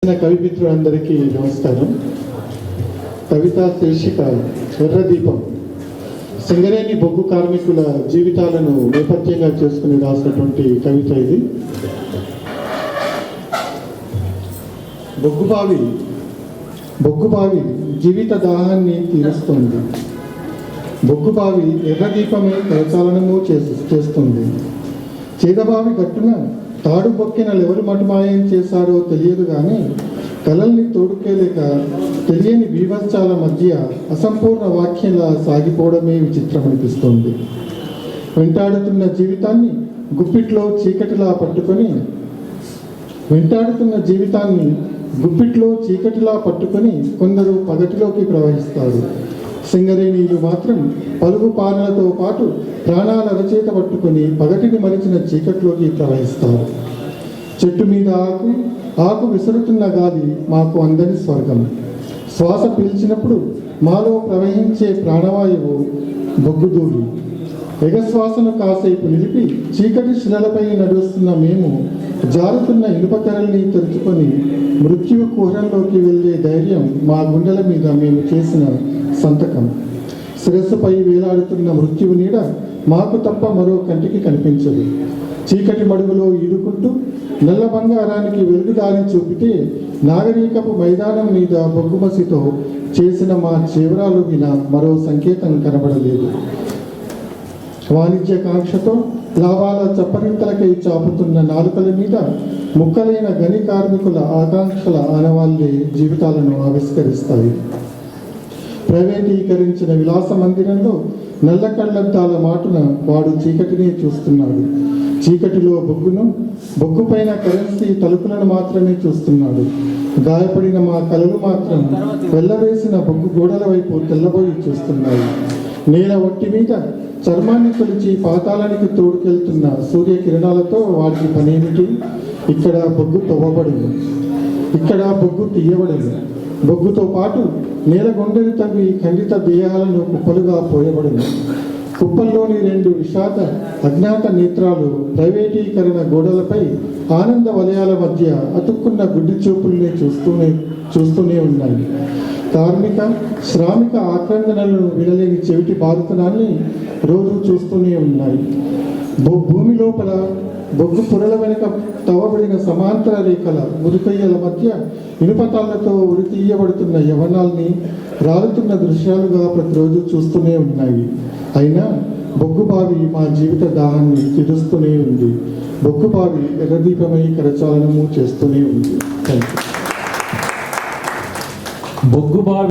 కవిమిత్రులందరికీ నమస్కారం. కవిత శీర్షిక ఎర్రదీపం. సింగరేణి బొగ్గు కార్మికుల జీవితాలను నేపథ్యంగా చేసుకుని రాసినటువంటి కవిత ఇది. బొగ్గుబావి జీవిత దాహాన్ని తీరుస్తుంది. బొగ్గుబావి ఎర్రదీపమే ప్రచాలనము చేస్తుంది. చేదబావి గట్టున తాడు బొక్కినలు ఎవరు మటుమాయం చేశారో తెలియదు కానీ కలల్ని తోడుకేలేక తెలియని బీభత్సాల మధ్య అసంపూర్ణ వాక్యంలా సాగిపోవడమే విచిత్రం అనిపిస్తుంది. వెంటాడుతున్న జీవితాన్ని గుప్పిట్లో చీకటిలా పట్టుకొని కొందరు పగటిలోకి ప్రవహిస్తారు. సింగరేణీలు మాత్రం పలుగు పాలనతో పాటు ప్రాణాల రచయిత పట్టుకొని పగటిని మరిచిన చీకట్లోకి ప్రవహిస్తారు. చెట్టు మీద ఆకు విసురుతున్న గాలి మాకు అందని స్వర్గం. శ్వాస పీల్చినప్పుడు మాలో ప్రవహించే ప్రాణవాయువు బొగ్గుదూలి. ఎగశ్వాసను కాసేపు నిలిపి చీకటి శిలలపై నడుస్తున్న మేము జారుతున్న ఇనుపకరల్ని తెరుచుకొని మృత్యువు కుహరంలోకి వెళ్ళే ధైర్యం మా గుండెల మీద మేము చేసిన సంతకం. శిరస్సుపై వేలాడుతున్న మృత్యువు నీడ మాకు తప్ప మరో కంటికి కనిపించదు. చీకటి మడుగులో ఈదుకుంటూ నల్ల బంగారానికి వెలుగుదారి చూపితే నాగరికపు మైదానం మీద బొగ్గుమసితో చేసిన మా చేవరాలు విన మరో సంకేతం కనబడలేదు. వాణిజ్య కాంక్షతో లాభాల చప్పరింతలకై చాపుతున్న నాలుకల మీద ముక్కలైన గని కార్మికుల ఆకాంక్షల ఆనవాళ్ళే జీవితాలను ఆవిష్కరిస్తాయి. ప్రైవేటీకరించిన విలాస మందిరంలో నల్ల కళ్ళద్దాల మాటున వాడు చీకటినే చూస్తున్నాడు. చీకటిలో బొగ్గు పైన కరెన్సీ తలుపులను మాత్రమే చూస్తున్నాడు. గాయపడిన మా కలలు మాత్రం వెళ్ళవేసిన బొగ్గు గోడల వైపు తెల్లబోయి చూస్తున్నాయి. నేల ఒట్టి మీద చర్మాన్ని తొలిచి పాతాళానికి తోడుకెళ్తున్న సూర్యకిరణాలతో వాటికి పనేమిటి? ఇక్కడ బొగ్గు తవ్వబడింది, ఇక్కడ బొగ్గు తీయబడింది. బొగ్గుతో పాటు నేల గొండెలు తవ్వి ఖండిత దేహాలను కుప్పలుగా పోయబడింది. కుప్పల్లోని 2 విషాద అజ్ఞాత నేత్రాలు ప్రైవేటీకరణ గోడలపై ఆనంద వలయాల మధ్య అతుక్కున్న గుడ్డి చూపుల్ని చూస్తూనే ఉన్నాయి. శ్రామిక ఆక్రందనలను వినలేని చెవిటి బాధితనాన్ని రోజు చూస్తూనే ఉన్నాయి. భూమి లోపల బొగ్గు పొరల వెనుక తవ్వబడిన సమాంతర రేఖల మురికయ్యల మధ్య ఇనుపతాళ్లతో ఉరితీయబడుతున్న యవనాల్ని రాలుతున్న దృశ్యాలుగా ప్రతిరోజు చూస్తూనే ఉన్నాయి. అయినా బొగ్గుబావి మా జీవిత దాహాన్ని తీరుస్తూనే ఉంది. బొగ్గుబావి ఎర్రదీపమై కరచాలనము చేస్తూనే ఉంది. బొగ్గుబావి